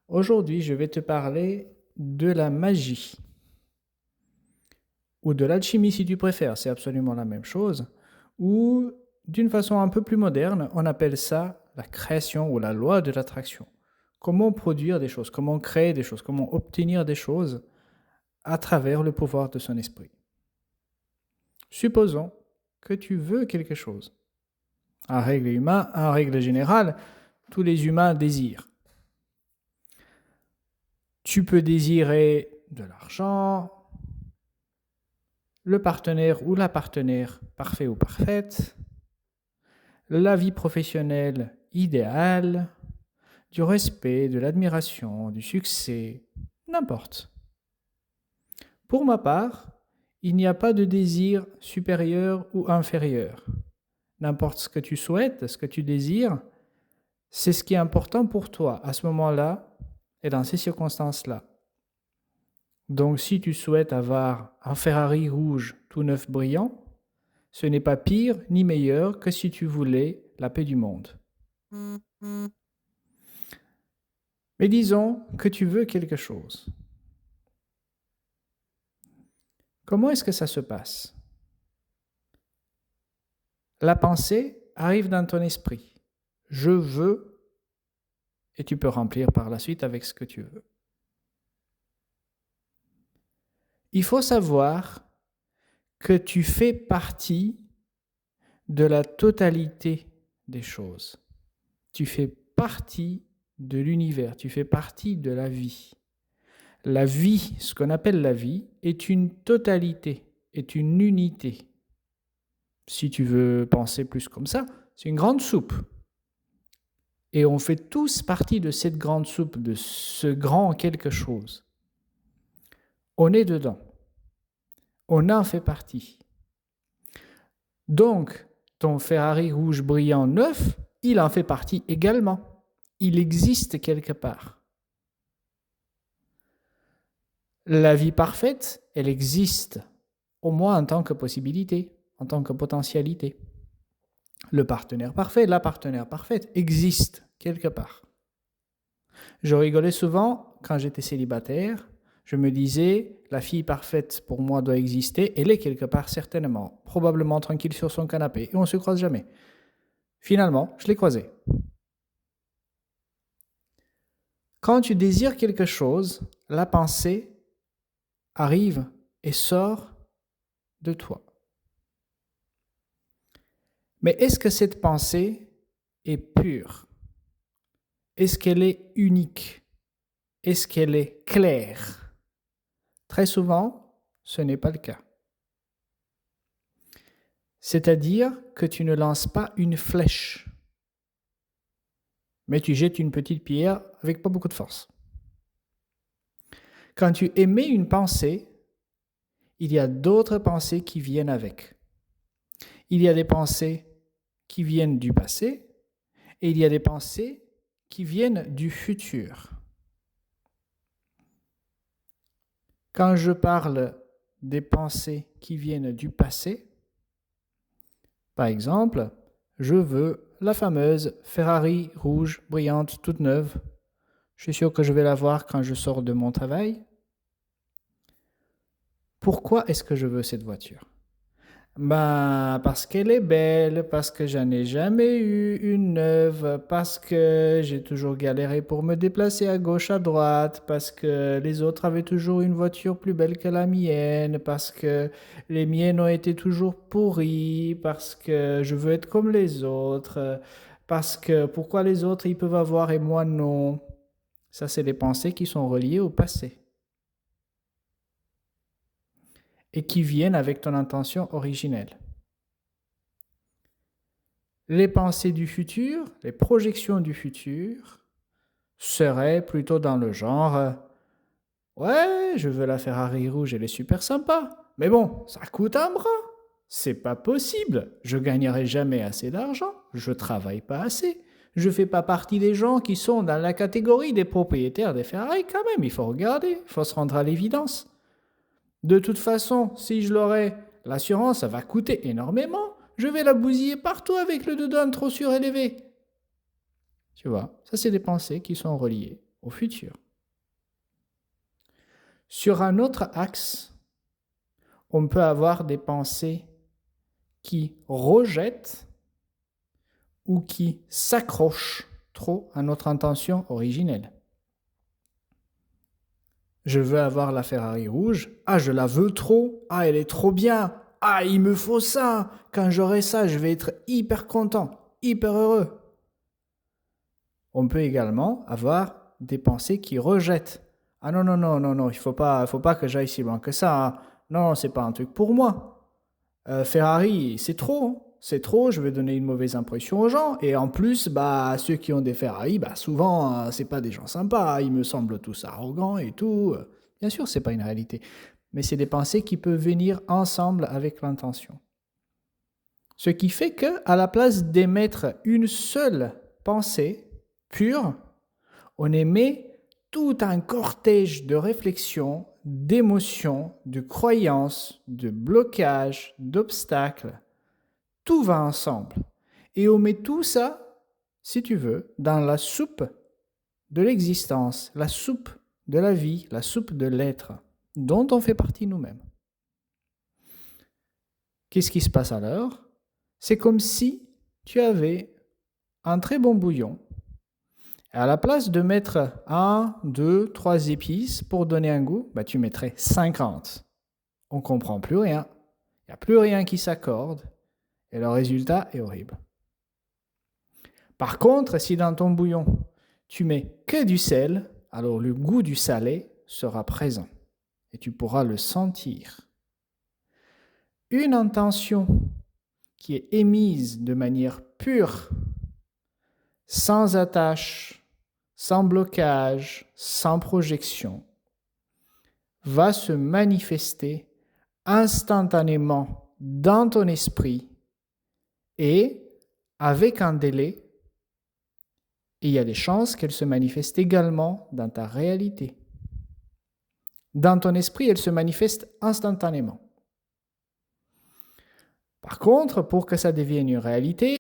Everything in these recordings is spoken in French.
Aujourd'hui, je vais te parler de la magie ou de l'alchimie si tu préfères, c'est absolument la même chose, ou d'une façon un peu plus moderne, on appelle ça la création ou la loi de l'attraction. Comment produire des choses, comment créer des choses, comment obtenir des choses à travers le pouvoir de son esprit. Supposons que tu veux quelque chose. En règle générale, tous les humains désirent. Tu peux désirer de l'argent, le partenaire ou la partenaire parfait ou parfaite, la vie professionnelle idéale, du respect, de l'admiration, du succès, n'importe. Pour ma part, il n'y a pas de désir supérieur ou inférieur. N'importe ce que tu souhaites, ce que tu désires, c'est ce qui est important pour toi à ce moment-là et dans ces circonstances-là. Donc si tu souhaites avoir un Ferrari rouge tout neuf brillant, ce n'est pas pire ni meilleur que si tu voulais la paix du monde. Mais disons que tu veux quelque chose. Comment est-ce que ça se passe? La pensée arrive dans ton esprit. Je veux, et tu peux remplir par la suite avec ce que tu veux. Il faut savoir que tu fais partie de la totalité des choses. Tu fais partie de l'univers, tu fais partie de la vie. La vie, ce qu'on appelle la vie, est une totalité, est une unité. Si tu veux penser plus comme ça, c'est une grande soupe. Et on fait tous partie de cette grande soupe, de ce grand quelque chose. On est dedans. On en fait partie. Donc, ton Ferrari rouge brillant neuf, il en fait partie également. Il existe quelque part. La vie parfaite, elle existe, au moins en tant que possibilité, en tant que potentialité. Le partenaire parfait, la partenaire parfaite existe quelque part. Je rigolais souvent quand j'étais célibataire. Je me disais, la fille parfaite pour moi doit exister. Elle est quelque part certainement, probablement tranquille sur son canapé. Et on ne se croise jamais. Finalement, je l'ai croisée. Quand tu désires quelque chose, la pensée arrive et sort de toi. Mais est-ce que cette pensée est pure? Est-ce qu'elle est unique? Est-ce qu'elle est claire? Très souvent, ce n'est pas le cas. C'est-à-dire que tu ne lances pas une flèche, mais tu jettes une petite pierre avec pas beaucoup de force. Quand tu émets une pensée, il y a d'autres pensées qui viennent avec. Il y a des pensées qui viennent du passé et il y a des pensées qui viennent du futur. Quand je parle des pensées qui viennent du passé, par exemple, je veux la fameuse Ferrari rouge, brillante, toute neuve. Je suis sûr que je vais la voir quand je sors de mon travail. Pourquoi est-ce que je veux cette voiture? Parce qu'elle est belle, parce que j'en ai jamais eu une neuve, parce que j'ai toujours galéré pour me déplacer à gauche, à droite, parce que les autres avaient toujours une voiture plus belle que la mienne, parce que les miennes ont été toujours pourries, parce que je veux être comme les autres, parce que pourquoi les autres ils peuvent avoir et moi non? Ça, c'est des pensées qui sont reliées au passé et qui viennent avec ton intention originelle. Les pensées du futur, les projections du futur, seraient plutôt dans le genre ouais, je veux la Ferrari rouge, elle est super sympa, mais bon, ça coûte un bras. C'est pas possible, je gagnerai jamais assez d'argent, je travaille pas assez. Je fais pas partie des gens qui sont dans la catégorie des propriétaires des Ferrari quand même, il faut regarder, il faut se rendre à l'évidence. De toute façon, si je l'aurais, l'assurance, ça va coûter énormément. Je vais la bousiller partout avec le dedans trop surélevé. Tu vois, ça c'est des pensées qui sont reliées. au futur. Sur un autre axe, on peut avoir des pensées qui rejettent ou qui s'accrochent trop à notre intention originelle. Je veux avoir la Ferrari rouge. Ah, je la veux trop. Ah, elle est trop bien. Ah, il me faut ça. Quand j'aurai ça, je vais être hyper content, hyper heureux. On peut également avoir des pensées qui rejettent. Ah non, non, non, non, non, il faut pas que j'aille si loin que ça. Hein. Non, c'est pas un truc pour moi. Ferrari, c'est trop. Hein. C'est trop, je vais donner une mauvaise impression aux gens. Et en plus, ceux qui ont des Ferrari, souvent, c'est pas des gens sympas. Ils me semblent tous arrogants et tout. Bien sûr, c'est pas une réalité. Mais c'est des pensées qui peuvent venir ensemble avec l'intention. Ce qui fait que, à la place d'émettre une seule pensée pure, on émet tout un cortège de réflexions, d'émotions, de croyances, de blocages, d'obstacles. Tout va ensemble. Et on met tout ça, si tu veux, dans la soupe de l'existence, la soupe de la vie, la soupe de l'être, dont on fait partie nous-mêmes. Qu'est-ce qui se passe alors? C'est comme si tu avais un très bon bouillon. Et à la place de mettre 1, 2, 3 épices pour donner un goût, tu mettrais 50. On ne comprend plus rien. Il n'y a plus rien qui s'accorde. Et le résultat est horrible. Par contre, si dans ton bouillon, tu mets que du sel, alors le goût du salé sera présent et tu pourras le sentir. Une intention qui est émise de manière pure, sans attache, sans blocage, sans projection, va se manifester instantanément dans ton esprit et avec un délai, et il y a des chances qu'elle se manifeste également dans ta réalité. Dans ton esprit, elle se manifeste instantanément. Par contre, pour que ça devienne une réalité,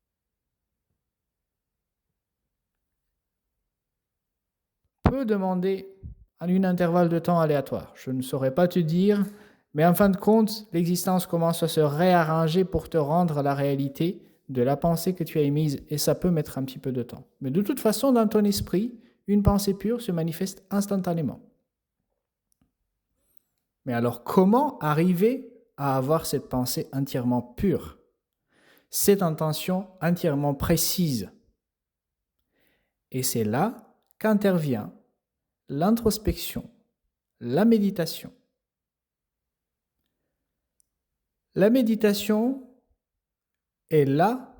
on peut demander en un intervalle de temps aléatoire. Je ne saurais pas te dire, mais en fin de compte, l'existence commence à se réarranger pour te rendre la réalité de la pensée que tu as émise, et ça peut mettre un petit peu de temps. Mais de toute façon, dans ton esprit, une pensée pure se manifeste instantanément. Mais alors, comment arriver à avoir cette pensée entièrement pure, cette intention entièrement précise? Et c'est là qu'intervient l'introspection, la méditation. La méditation est là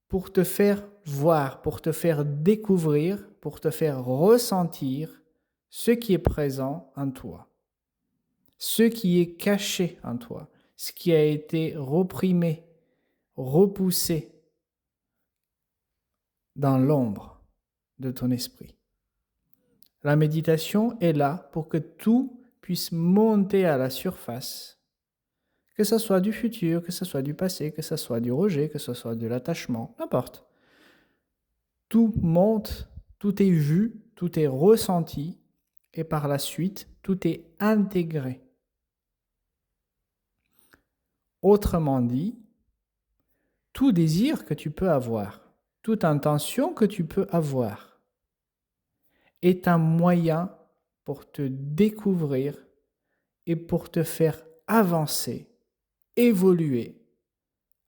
pour te faire voir, pour te faire découvrir, pour te faire ressentir ce qui est présent en toi, ce qui est caché en toi, ce qui a été reprimé, repoussé dans l'ombre de ton esprit. La méditation est là pour que tout puisse monter à la surface, que ce soit du futur, que ce soit du passé, que ce soit du rejet, que ce soit de l'attachement, n'importe. Tout monte, tout est vu, tout est ressenti, et par la suite, tout est intégré. Autrement dit, tout désir que tu peux avoir, toute intention que tu peux avoir, est un moyen pour te découvrir et pour te faire avancer, évoluer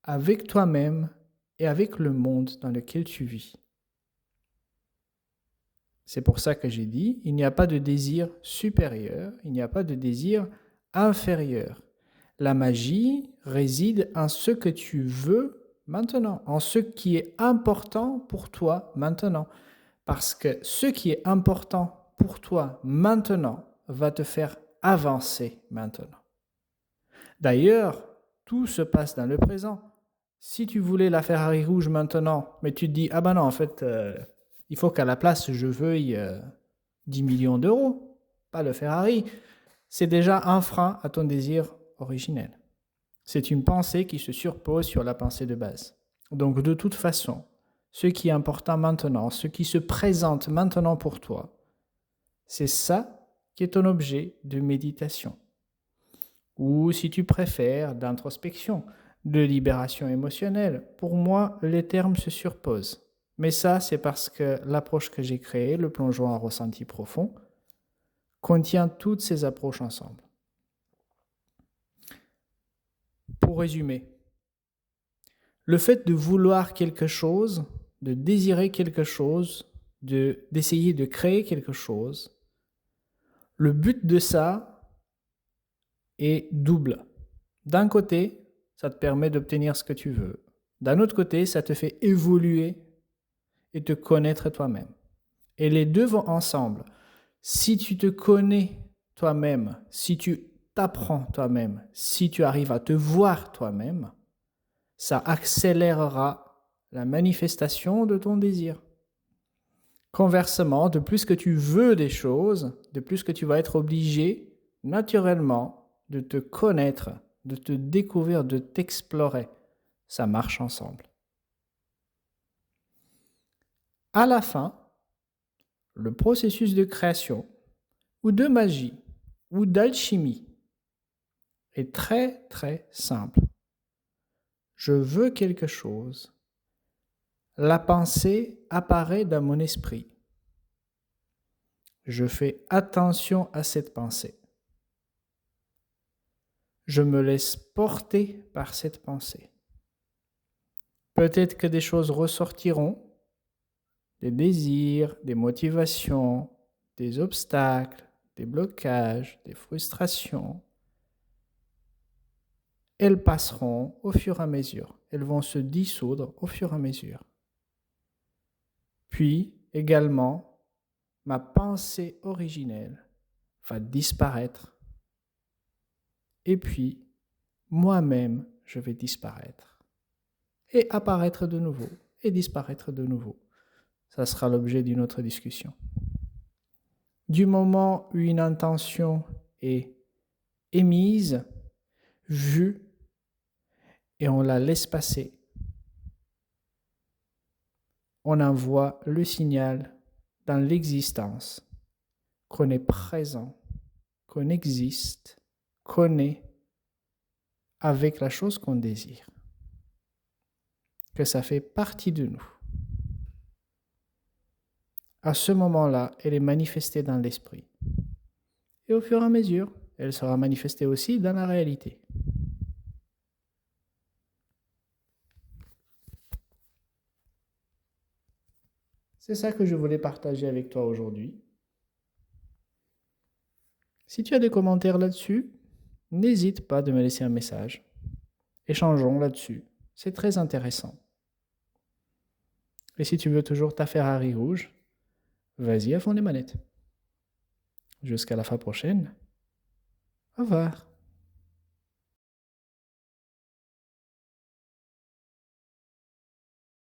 avec toi-même et avec le monde dans lequel tu vis. C'est pour ça que j'ai dit, il n'y a pas de désir supérieur, il n'y a pas de désir inférieur. La magie réside en ce que tu veux maintenant, en ce qui est important pour toi maintenant. Parce que ce qui est important pour toi maintenant va te faire avancer maintenant. D'ailleurs, tout se passe dans le présent. Si tu voulais la Ferrari rouge maintenant, mais tu te dis, non, en fait, il faut qu'à la place, je veuille 10 millions d'euros, pas le Ferrari, c'est déjà un frein à ton désir originel. C'est une pensée qui se surpose sur la pensée de base. Donc, de toute façon, ce qui est important maintenant, ce qui se présente maintenant pour toi, C'est ça qui est ton objet de méditation. Ou si tu préfères, d'introspection, de libération émotionnelle. Pour moi, les termes se surposent. Mais ça, c'est parce que l'approche que j'ai créée, le plongeon en ressenti profond, contient toutes ces approches ensemble. Pour résumer, le fait de vouloir quelque chose, de désirer quelque chose, d'essayer de créer quelque chose, le but de ça est double. D'un côté, ça te permet d'obtenir ce que tu veux. D'un autre côté, ça te fait évoluer et te connaître toi-même. Et les deux vont ensemble. Si tu te connais toi-même, si tu t'apprends toi-même, si tu arrives à te voir toi-même, ça accélérera la manifestation de ton désir. Conversement, de plus que tu veux des choses, de plus que tu vas être obligé, naturellement, de te connaître, de te découvrir, de t'explorer. Ça marche ensemble. À la fin, le processus de création, ou de magie, ou d'alchimie, est très très simple. Je veux quelque chose. La pensée apparaît dans mon esprit. Je fais attention à cette pensée. Je me laisse porter par cette pensée. Peut-être que des choses ressortiront, des désirs, des motivations, des obstacles, des blocages, des frustrations. Elles passeront au fur et à mesure. Elles vont se dissoudre au fur et à mesure. Puis, également, ma pensée originelle va disparaître. Et puis, moi-même, je vais disparaître. Et apparaître de nouveau. Et disparaître de nouveau. Ça sera l'objet d'une autre discussion. Du moment où une intention est émise, vue, et on la laisse passer, on envoie le signal dans l'existence qu'on est présent, qu'on existe, qu'on est avec la chose qu'on désire, que ça fait partie de nous. À ce moment-là, elle est manifestée dans l'esprit. Et au fur et à mesure, elle sera manifestée aussi dans la réalité. C'est ça que je voulais partager avec toi aujourd'hui. Si tu as des commentaires là-dessus, n'hésite pas de me laisser un message. Échangeons là-dessus. C'est très intéressant. Et si tu veux toujours ta Ferrari rouge, vas-y à fond les manettes. Jusqu'à la fois prochaine. Au revoir.